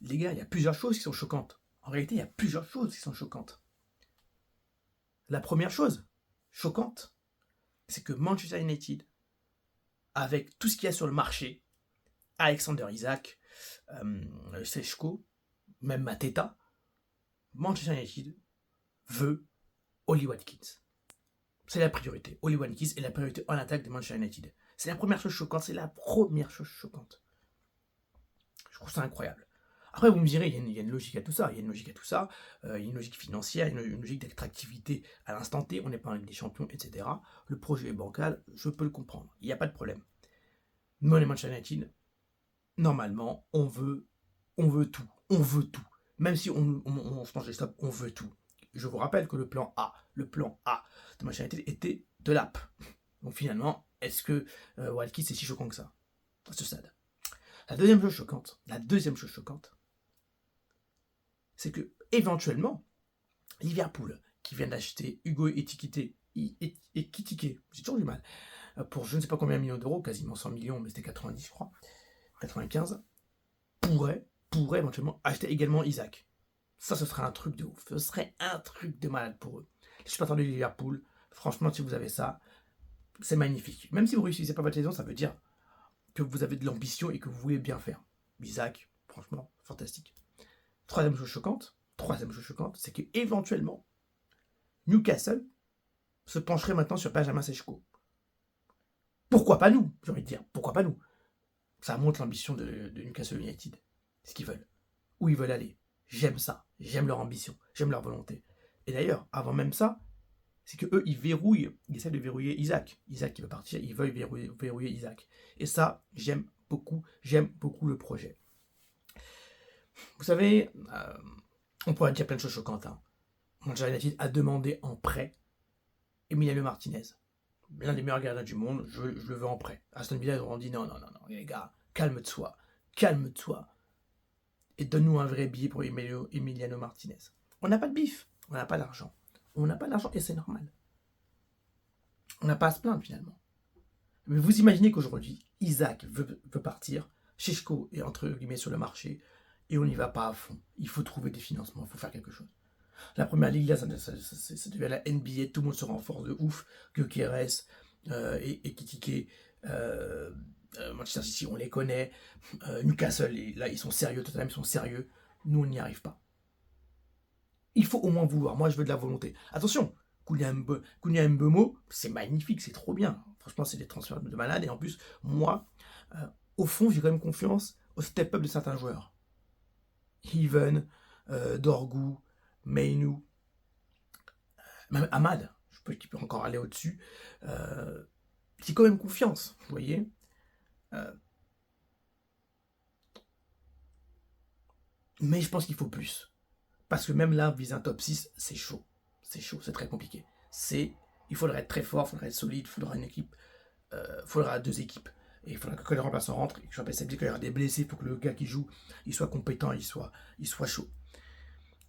Les gars, il y a plusieurs choses qui sont choquantes. En réalité, il y a plusieurs choses qui sont choquantes. La première chose choquante, c'est que Manchester United, avec tout ce qu'il y a sur le marché, Alexander Isak, Sechko, même Mateta, Manchester United veut Oli Watkins. C'est la priorité. Oli Watkins est la priorité en attaque de Manchester United. C'est la première chose choquante. C'est la première chose choquante. Je trouve ça incroyable. Après, vous me direz, il y a une logique à tout ça. Il y a une logique à tout ça. Il y a une logique financière, une logique d'attractivité à l'instant T. On n'est pas en Ligue des Champions, etc. Le projet est bancal. Je peux le comprendre. Il n'y a pas de problème. Nous, les Manchester United, normalement, on veut tout. On veut tout. Même si on se mange les stops, on veut tout. Je vous rappelle que le plan A de Manchester United était de l'app. Donc finalement, est-ce que Watkins est si choquant que ça à ce stade? La deuxième chose choquante, c'est que éventuellement, Liverpool, qui vient d'acheter Hugo Ekitike, j'ai toujours du mal, pour je ne sais pas combien de millions d'euros, quasiment 100 millions, mais c'était 90 je crois, 95, pourrait éventuellement acheter également Isaac. Ça, ce serait un truc de ouf. Ce serait un truc de malade pour eux. Les supporters de Liverpool, franchement, si vous avez ça, c'est magnifique. Même si vous ne réussissez pas votre saison, ça veut dire que vous avez de l'ambition et que vous voulez bien faire. Isaac, franchement, fantastique. Troisième chose choquante, c'est qu'éventuellement, Newcastle se pencherait maintenant sur Benjamin Sechko. Pourquoi pas nous, j'ai envie de dire. Pourquoi pas nous? Ça montre l'ambition de Newcastle United. Ce qu'ils veulent. Où ils veulent aller. J'aime ça. J'aime leur ambition. J'aime leur volonté. Et d'ailleurs, avant même ça, c'est qu'eux, ils essaient de verrouiller Isaac. Isaac qui veut partir, ils veulent verrouiller Isaac. Et ça, j'aime beaucoup le projet. Vous savez, on pourrait dire plein de choses choquantes. Manchester United a demandé en prêt Emiliano Martinez. L'un des meilleurs gardiens du monde, je le veux en prêt. Aston Villa, ils auront dit non, les gars, calme-toi. Et donne-nous un vrai billet pour Emiliano Martinez. On n'a pas de bif, on n'a pas d'argent. Et c'est normal. On n'a pas à se plaindre finalement. Mais vous imaginez qu'aujourd'hui, Isaac veut partir, Sechko est entre guillemets sur le marché, et on n'y va pas à fond. Il faut trouver des financements, il faut faire quelque chose. La première ligue, là, ça devient la NBA, tout le monde se renforce de ouf. Gyökeres et Ekitike, Manchester City, on les connaît. Newcastle, là, ils sont sérieux, Tottenham, ils sont sérieux. Nous, on n'y arrive pas. Il faut au moins vouloir. Moi, je veux de la volonté. Attention, Kounia Mbeumo, c'est magnifique, c'est trop bien. Franchement, c'est des transferts de malade. Et en plus, moi, au fond, j'ai quand même confiance au step-up de certains joueurs. Heaven, Dorgu, Mainu, même Ahmad, qui peut encore aller au-dessus. J'ai quand même confiance, vous voyez. Mais je pense qu'il faut plus. Parce que même là, viser un top 6, c'est chaud. C'est très compliqué. Il faudrait être très fort, il faudrait être solide, il faudra une équipe, il faudra deux équipes. Et il faudra que les remplaçants rentrent. Et que je rappelle, ça veut dire qu'il y aura des blessés, il faut que le gars qui joue, il soit compétent, il soit chaud.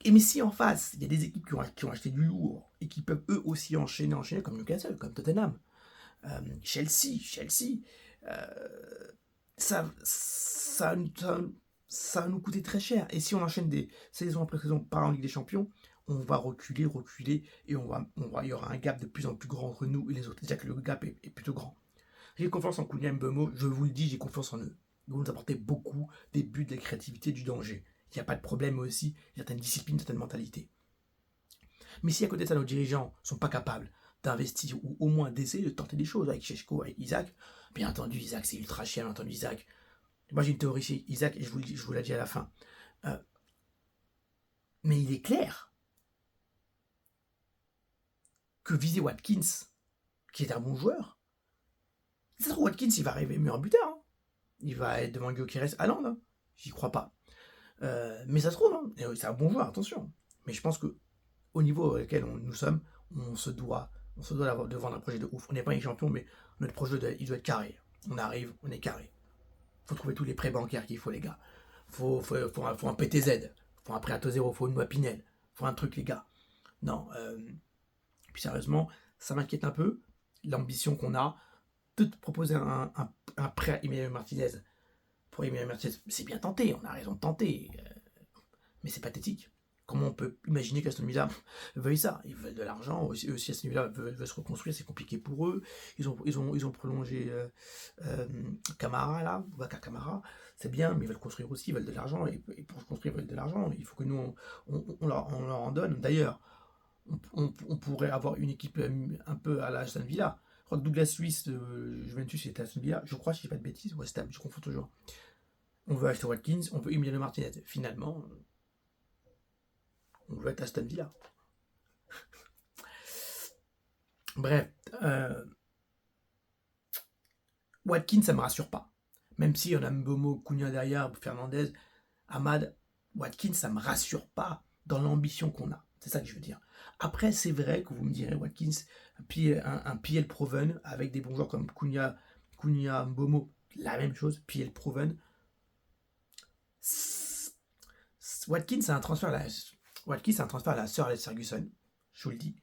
Et mais si en face, il y a des équipes qui ont acheté du lourd et qui peuvent eux aussi enchaîner comme Newcastle, comme Tottenham, Chelsea, ça va nous coûter très cher. Et si on enchaîne des saisons après saison par en Ligue des Champions, on va reculer, et il y aura un gap de plus en plus grand entre nous et les autres. C'est-à-dire que le gap est plutôt grand. J'ai confiance en Kounia Mbeumo, je vous le dis, j'ai confiance en eux. Ils vont nous apporter beaucoup des buts, de la créativité, du danger. Il n'y a pas de problème aussi, il y a certaines disciplines, certaines mentalités. Mais si à côté de ça, nos dirigeants ne sont pas capables d'investir ou au moins d'essayer de tenter des choses avec Sechko, avec Isaac, bien entendu, Isaac, c'est ultra cher, bien entendu, Isaac. Moi, j'ai une théorie chez Isaac, et je vous la dis à la fin. Mais il est clair que viser Watkins, qui est un bon joueur, ça se trouve, Watkins, il va arriver meilleur buteur. Hein. Il va être devant Gyökeres à Lens. Hein. J'y crois pas. Mais ça se trouve, hein. C'est un bon joueur, attention. Mais je pense que au niveau auquel nous sommes, on se doit de vendre un projet de ouf. On n'est pas les champions, mais notre projet, il doit être carré. On arrive, on est carré. Faut trouver tous les prêts bancaires qu'il faut, les gars. Faut un PTZ, faut un prêt à taux zéro, faut une loi Pinel, faut un truc, les gars. Non, puis sérieusement, ça m'inquiète un peu, l'ambition qu'on a de te proposer un prêt à Emiliano Martinez. Pour Emiliano Martinez, c'est bien tenté, on a raison de tenter. Mais c'est pathétique. Comment on peut imaginer qu'Aston Villa veuille ça? Ils veulent de l'argent, aussi Aston Villa veut se reconstruire, c'est compliqué pour eux. Ils ont prolongé Camara, là, Boubacar Camara, c'est bien, mais ils veulent construire aussi, ils veulent de l'argent, et pour se construire, ils veulent de l'argent. Il faut que nous, on leur en donne. D'ailleurs, on pourrait avoir une équipe un peu à la Aston Villa. Je crois que Douglas Luiz de Juventus était à Aston Villa, je crois, si je dis pas de bêtises, West Ham, je confonds toujours. On veut acheter Watkins, on veut Emiliano Martinez. Finalement, on veut être Aston Villa. Bref, Watkins, ça me rassure pas. Même si on a Mbomo, Cunha derrière, Fernandez, Ahmad, Watkins, ça me rassure pas dans l'ambition qu'on a. C'est ça que je veux dire. Après, c'est vrai que vous me direz, Watkins, un PL Proven, avec des bons joueurs comme Cunha, Mbomo, la même chose, PL Proven. Watkins, c'est un transfert à la Sir Alex Ferguson, je vous le dis.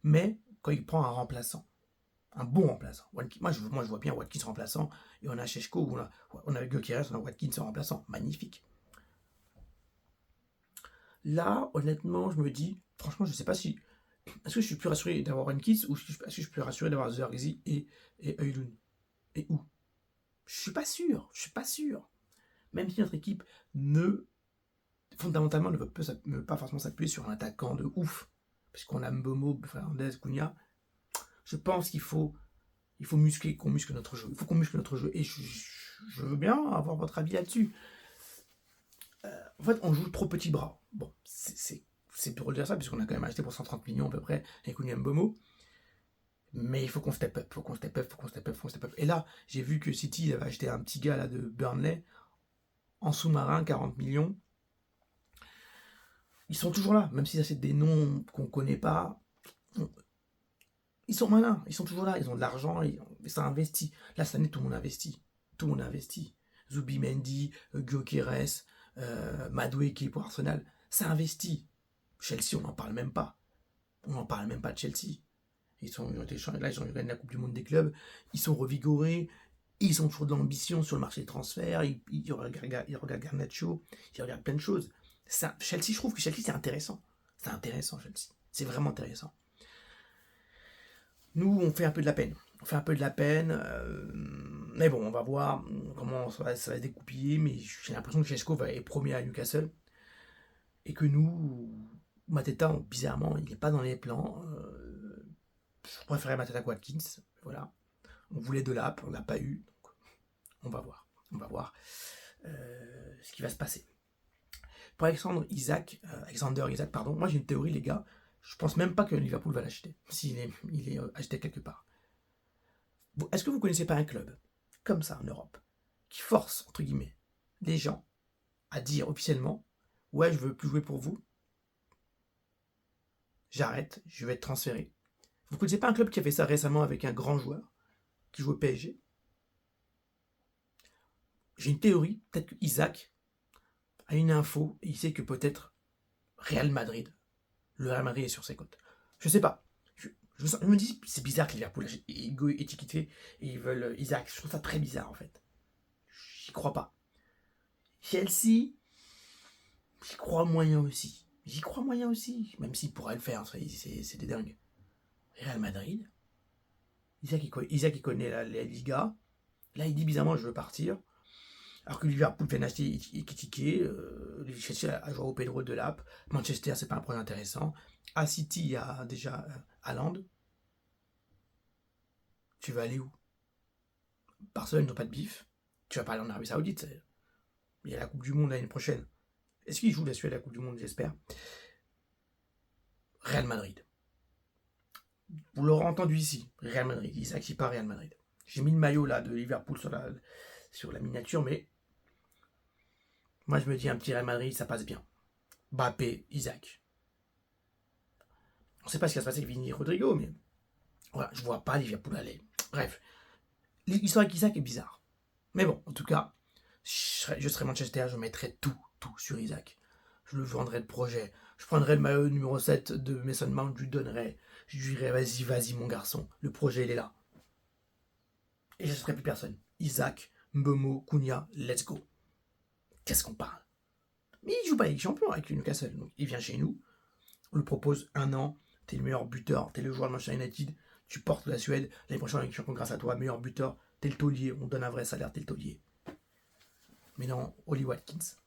Mais quand il prend un remplaçant, un bon remplaçant. Moi, je vois bien Watkins remplaçant, et on a Šeško, on a Gyökeres, on a Watkins en remplaçant. Magnifique. Là, honnêtement, je me dis, franchement, je ne sais pas si. Est-ce que je suis plus rassuré d'avoir Watkins ou est-ce que je suis plus rassuré d'avoir Zergzi et Højlund? Et où? Je suis pas sûr. Même si notre équipe fondamentalement, ne veut pas forcément s'appuyer sur un attaquant de ouf, puisqu'on a Mbomo, Fernandez, Cunha. Je pense qu'il faut qu'on muscle notre jeu. Il faut qu'on muscle notre jeu. Et je veux bien avoir votre avis là-dessus. En fait, on joue trop petit bras. Bon, c'est pour dire ça, puisqu'on a quand même acheté pour 130 millions à peu près avec Cunha Mbomo. Mais il faut qu'on step up. Et là, j'ai vu que City avait acheté un petit gars là de Burnley en sous-marin, 40 millions. Ils sont toujours là, même si ça c'est des noms qu'on connaît pas. Ils sont malins, ils sont toujours là, ils ont de l'argent, ça investit. Là, cette année, tout le monde investit. Zubimendi, Gyökeres, Madueke pour Arsenal, ça investit. Chelsea, on n'en parle même pas. De Chelsea. Ils ont gagné la Coupe du Monde des clubs, ils sont revigorés, ils ont toujours de l'ambition sur le marché des transferts, ils regardent Garnacho, ils regardent plein de choses. Chelsea, je trouve que Chelsea, c'est intéressant. C'est intéressant, Chelsea. C'est vraiment intéressant. Nous, on fait un peu de la peine. Mais bon, on va voir comment ça va se découpiller. Mais j'ai l'impression que Šeško est premier à Newcastle. Et que nous, Mateta, bizarrement, il n'est pas dans les plans. Je préférais Mateta que Watkins. Voilà. On voulait de l'app, on l'a pas eu. Donc on va voir ce qui va se passer. Pour Alexander Isaac, moi j'ai une théorie, les gars. Je pense même pas que Liverpool va l'acheter, s'il est acheté quelque part. Est-ce que vous connaissez pas un club, comme ça en Europe, qui force, entre guillemets, les gens à dire officiellement, ouais, je veux plus jouer pour vous, j'arrête, je vais être transféré. Vous connaissez pas un club qui a fait ça récemment avec un grand joueur, qui joue au PSG? J'ai une théorie, peut-être que Isaac a une info, et il sait que peut-être le Real Madrid est sur ses côtes. Je sais pas. Je me dis, c'est bizarre que Liverpool est étiqueté et ils veulent Isaac. Je trouve ça très bizarre en fait. J'y crois pas. Chelsea, j'y crois moyen aussi. Même s'il pourrait le faire, c'est des dingues. Real Madrid, Isaac il connaît la Liga. Là, il dit bizarrement, je veux partir. Alors que Liverpool vient d'acheter Ekitike, Chelsea a joué au Pedro de Lap, Manchester, c'est pas un projet intéressant. À City, il y a déjà Haaland. Tu vas aller où? Barcelone, ils n'ont pas de bif. Tu vas pas aller en Arabie Saoudite. Il y a la Coupe du Monde l'année prochaine. Est-ce qu'ils jouent la Suède à la Coupe du Monde? J'espère. Real Madrid. Vous l'aurez entendu ici. Real Madrid. Isaac, il part Real Madrid. J'ai mis le maillot là de Liverpool sur la miniature, mais moi je me dis un petit Real Madrid, ça passe bien. Mbappé, Isaac. On ne sait pas ce qui va se passer avec Vini et Rodrigo, mais voilà, je vois pas Liverpool aller. Bref, l'histoire avec Isaac est bizarre. Mais bon, en tout cas, je serai Manchester, je mettrai tout sur Isaac. Je le vendrai le projet. Je prendrai le maillot numéro 7 de Mason Mount, je lui donnerai. Je lui dirai, vas-y mon garçon, le projet il est là. Et je ne serai plus personne. Isaac, Mbomo, Cunha, let's go. Qu'est-ce qu'on parle? Mais il joue pas avec champion avec Newcastle. Donc il vient chez nous, on lui propose 1 an, t'es le meilleur buteur, t'es le joueur de Manchester United, tu portes la Suède, l'année prochaine avec champion grâce à toi, meilleur buteur, t'es le taulier, on donne un vrai salaire, t'es le taulier. Mais non, Oli Watkins.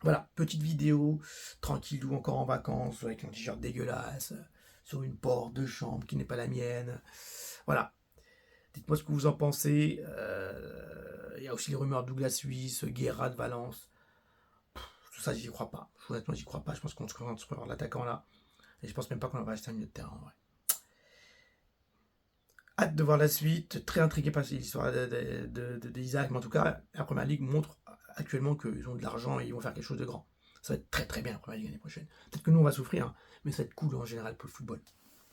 Voilà, petite vidéo, tranquille ou encore en vacances, avec un t-shirt dégueulasse, sur une porte de chambre qui n'est pas la mienne. Voilà. Dites-moi ce que vous en pensez. Il y a aussi les rumeurs de Douglas Suisse, Guerra de Valence. Tout ça, j'y crois pas. Honnêtement, j'y crois pas. Je pense qu'on se concentre sur l'attaquant là. Et je pense même pas qu'on va acheter un milieu de terrain en vrai. Hâte de voir la suite. Très intrigué par l'histoire d'Isaac. Mais en tout cas, la Première Ligue montre actuellement qu'ils ont de l'argent et ils vont faire quelque chose de grand. Ça va être très très bien la Première Ligue l'année prochaine. Peut-être que nous on va souffrir, hein, mais ça va être cool en général pour le football.